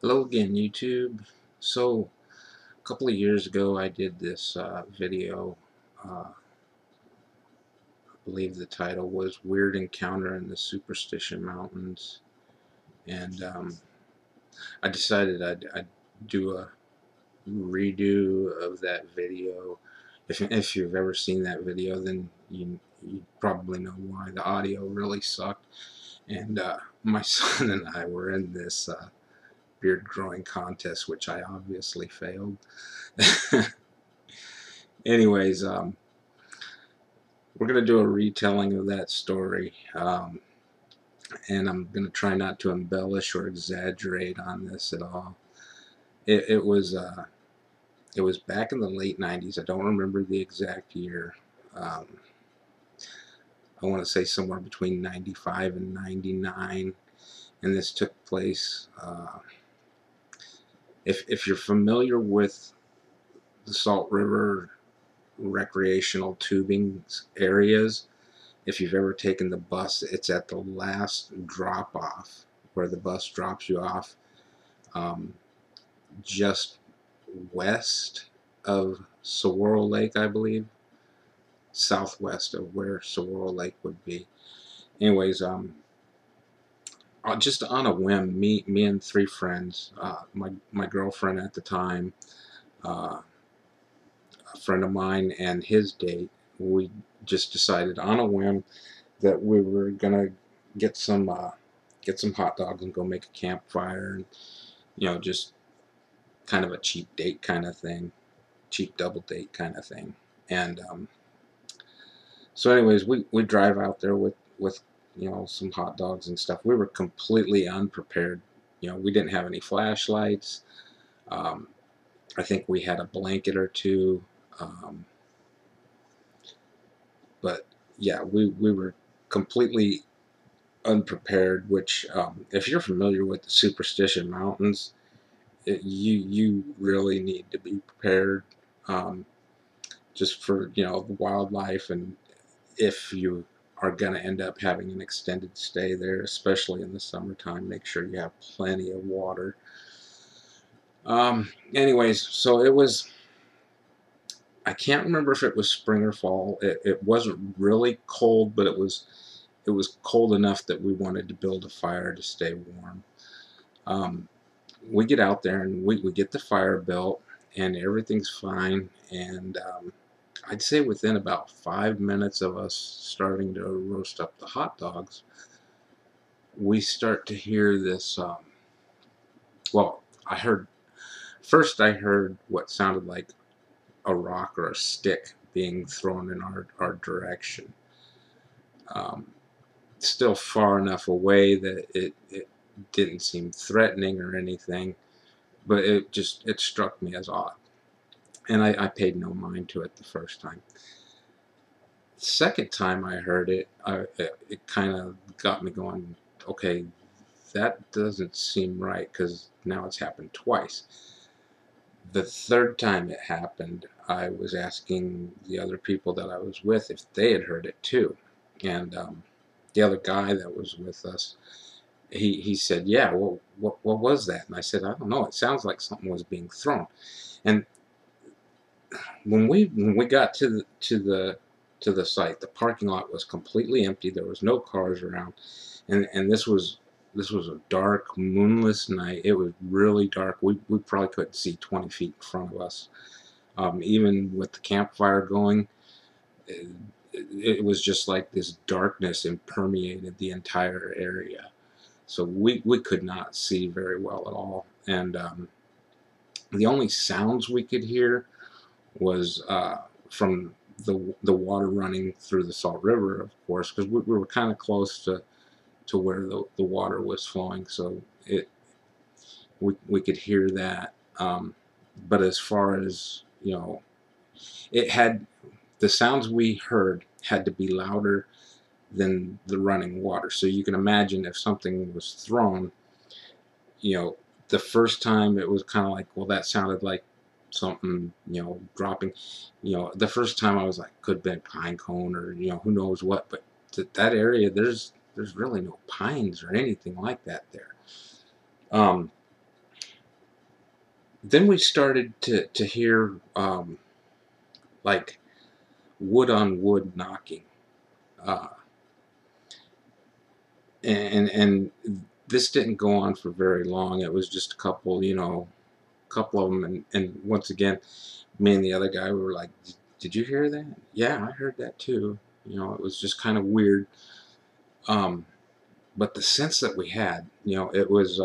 Hello again, YouTube. So, a couple of years ago, I did this video. I believe the title was Weird Encounter in the Superstition Mountains. And I decided I'd do a redo of that video. If you've ever seen that video, then you probably know why. The audio really sucked. And my son and I were in this beard growing contest, which I obviously failed. Anyways, we're going to do a retelling of that story, and I'm going to try not to embellish or exaggerate on this at all. It was back in the late 90s. I don't remember the exact year. Um, I want to say somewhere between 95 and 99, and this took place. If you're familiar with the Salt River recreational tubing areas, if you've ever taken the bus, it's at the last drop off where the bus drops you off, um, just west of Saguaro Lake, I believe, southwest of where Saguaro Lake would be. Anyways, just on a whim, me and three friends, my girlfriend at the time, uh, a friend of mine, and his date, we just decided on a whim that we were gonna get some get some hot dogs and go make a campfire, and just kind of a cheap date kind of thing, cheap double date kind of thing. And so anyways, we drive out there with some hot dogs and stuff. We were completely unprepared. We didn't have any flashlights. um, I think we had a blanket or two, um, but yeah, we were completely unprepared, which if you're familiar with the Superstition Mountains, you really need to be prepared, um, just for the wildlife, and if you are going to end up having an extended stay there, especially in the summertime, make sure you have plenty of water. Anyways, so it was, I can't remember if it was spring or fall. It wasn't really cold, but it was cold enough that we wanted to build a fire to stay warm. Um, we get out there and we get the fire built, and everything's fine. And I'd say within about 5 minutes of us starting to roast up the hot dogs, we start to hear this. Well, I heard what sounded like a rock or a stick being thrown in our direction. Um, Still far enough away that it didn't seem threatening or anything, but it struck me as odd, and I paid no mind to it the first time. The second time I heard it, it kind of got me going, okay, that doesn't seem right, because now it's happened twice. The third time it happened, I was asking the other people that I was with if they had heard it too, and the other guy that was with us, he said, "Yeah, well, what was that?" And I said, "I don't know. It sounds like something was being thrown." And when we got to the site, the parking lot was completely empty. There was no cars around, and this was a dark, moonless night. It was really dark. We probably couldn't see 20 feet in front of us. Even with the campfire going, it, it was just like this darkness impermeated the entire area. So we could not see very well at all. And the only sounds we could hear was from the water running through the Salt River, of course, because we were kind of close to where the water was flowing, so we could hear that. But as far as it had the sounds we heard had to be louder than the running water. So you can imagine if something was thrown, you know, the first time it was kind of like, well, that sounded like something, dropping. The first time I was like, could have been a pine cone, or who knows what. But that area, there's really no pines or anything like that there. Um, Then we started to hear like wood on wood knocking, uh, and this didn't go on for very long. It was just a couple, couple of them, and once again, me and the other guy we were like, "Did you hear that?" "Yeah, I heard that too." It was just kind of weird. Um, but the sense that we had, it was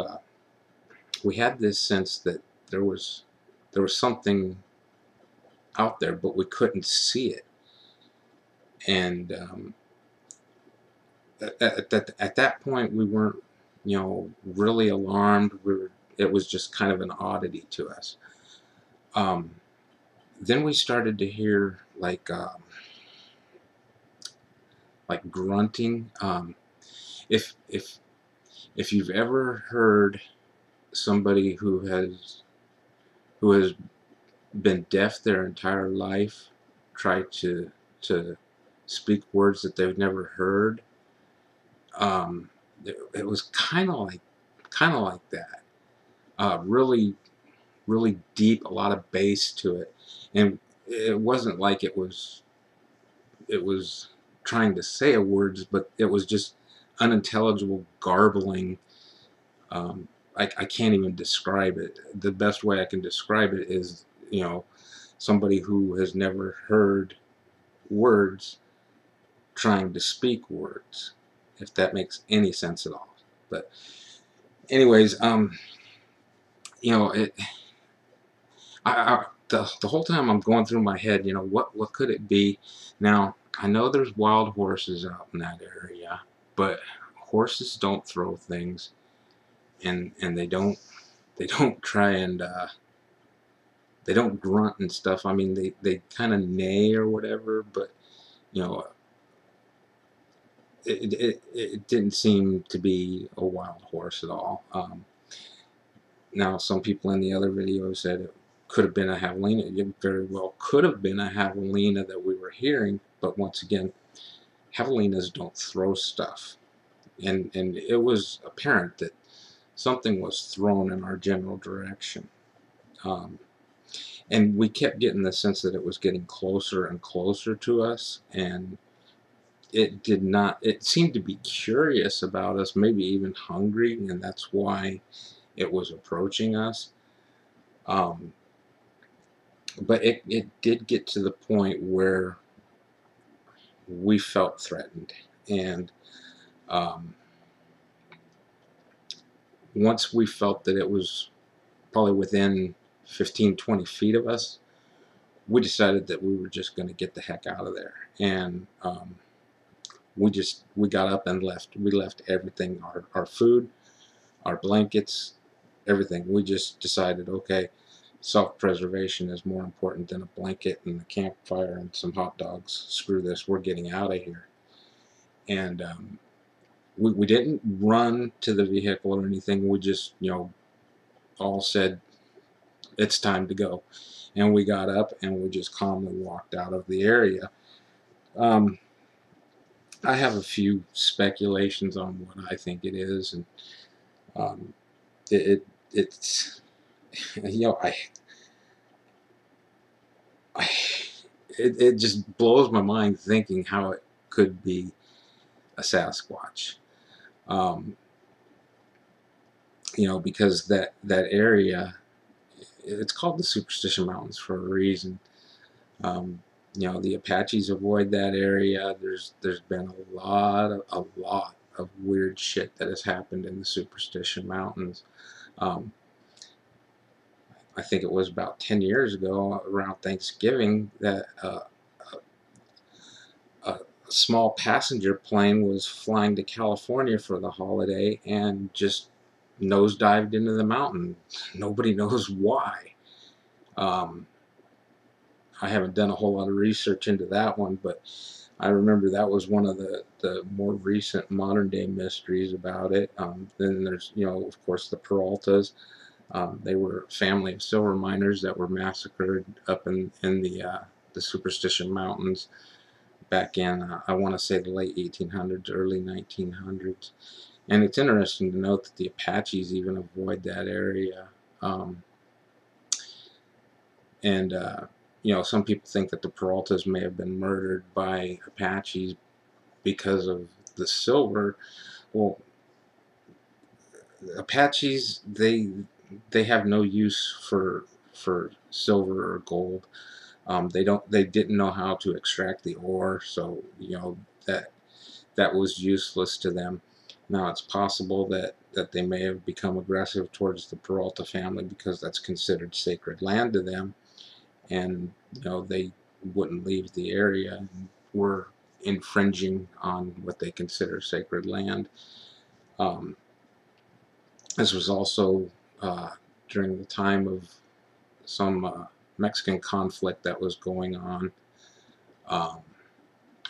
we had this sense that there was there was something out there, but we couldn't see it. And at that point, we weren't, really alarmed. It was just kind of an oddity to us. Um, then we started to hear like grunting. If you've ever heard somebody who has been deaf their entire life try to speak words that they've never heard, it was kind of like that. Really, really deep, a lot of bass to it, and it wasn't like it was trying to say a words, but it was just unintelligible garbling. I can't even describe it. The best way I can describe it is, somebody who has never heard words trying to speak words, if that makes any sense at all. But anyways, it. The whole time I'm going through my head, what could it be? Now I know there's wild horses out in that area, but horses don't throw things, and they don't try and they don't grunt and stuff. I mean, they kind of neigh or whatever, but you know, it didn't seem to be a wild horse at all. Now, some people in the other video said it could have been a javelina. It very well could have been a javelina that we were hearing, but once again, javelinas don't throw stuff, and it was apparent that something was thrown in our general direction. Um, and we kept getting the sense that it was getting closer and closer to us, and it did not. It seemed to be curious about us, maybe even hungry, and that's why it was approaching us. Um, but it did get to the point where we felt threatened, and um, once we felt that it was probably within 15-20 feet of us, we decided that we were just going to get the heck out of there. And we got up and left. We left everything, our food, our blankets, everything. We just decided, okay, self-preservation is more important than a blanket and a campfire and some hot dogs. Screw this, we're getting out of here. And we didn't run to the vehicle or anything. We just, all said, it's time to go. And we got up and we just calmly walked out of the area. I have a few speculations on what I think it is, and um, it's I it just blows my mind thinking how it could be a Sasquatch. Um, because that area, it's called the Superstition Mountains for a reason. Um, the Apaches avoid that area. There's been a lot of weird shit that has happened in the Superstition Mountains. Um, I think it was about 10 years ago, around Thanksgiving, that a small passenger plane was flying to California for the holiday and just nosedived into the mountain. Nobody knows why. Um, I haven't done a whole lot of research into that one, but I remember that was one of the more recent modern day mysteries about it. Then there's, of course, the Peraltas. They were a family of silver miners that were massacred up in the Superstition Mountains back in, I want to say, the late 1800s, early 1900s. And it's interesting to note that the Apaches even avoid that area. Um, And you know, some people think that the Peraltas may have been murdered by Apaches because of the silver. Well, Apaches, they have no use for silver or gold. They didn't know how to extract the ore, so you know that was useless to them. Now it's possible that they may have become aggressive towards the Peralta family because that's considered sacred land to them, and you know they wouldn't leave the area and were infringing on what they consider sacred land. Um, this was also during the time of some Mexican conflict that was going on. Um,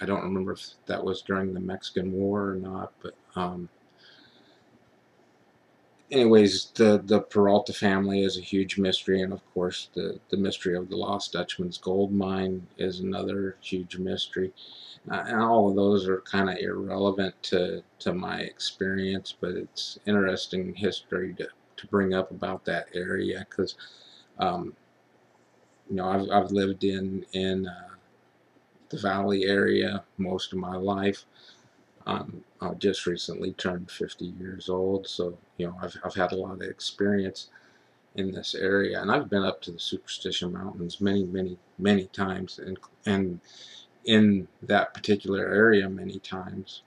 I don't remember if that was during the Mexican War or not, but anyways, the Peralta family is a huge mystery, and of course the mystery of the Lost Dutchman's gold mine is another huge mystery. And all of those are kind of irrelevant to my experience, but it's interesting history to bring up about that area because um, you know I've lived in the Valley area most of my life. I just recently turned 50 years old, so you know I've had a lot of experience in this area, and I've been up to the Superstition Mountains many times, and in that particular area many times.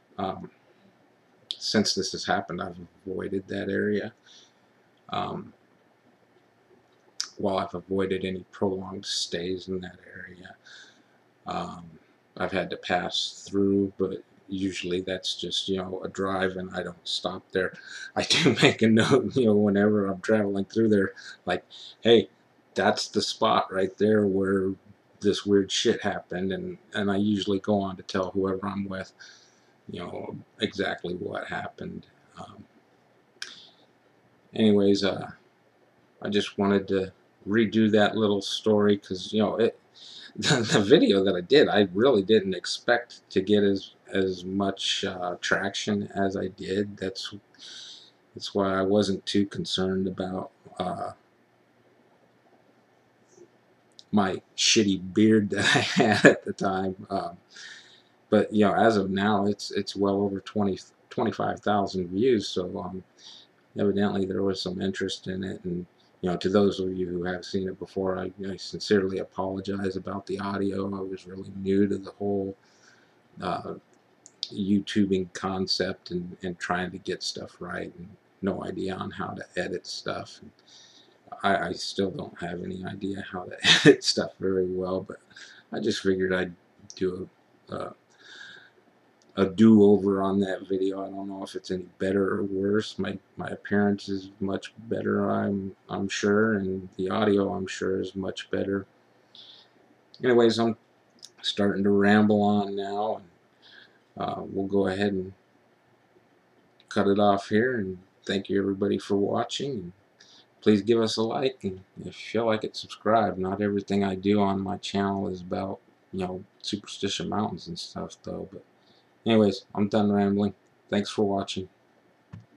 Since this has happened, I've avoided that area. Um, while I've avoided any prolonged stays in that area, um, I've had to pass through, but usually that's just, you know, a drive and I don't stop there. I do make a note, you know, whenever I'm traveling through there, like, hey, that's the spot right there where this weird shit happened, and I usually go on to tell whoever I'm with, you know, exactly what happened. Um, anyways, I just wanted to redo that little story because, you know, the video that I did, I really didn't expect to get as much traction as I did. That's why I wasn't too concerned about my shitty beard that I had at the time. But you know, as of now, it's well over 25,000 views. So evidently there was some interest in it, and you know, to those of you who have seen it before, I sincerely apologize about the audio. I was really new to the whole uh, YouTubing concept and trying to get stuff right, and no idea on how to edit stuff. And I still don't have any idea how to edit stuff very well, but I just figured I'd do a do-over on that video. I don't know if it's any better or worse. My appearance is much better, I'm sure, and the audio I'm sure is much better. Anyways, I'm starting to ramble on now, and we'll go ahead and cut it off here. And thank you everybody for watching. And please give us a like, and if you feel like it, subscribe. Not everything I do on my channel is about, you know, Superstition Mountains and stuff though. But anyways, I'm done rambling. Thanks for watching.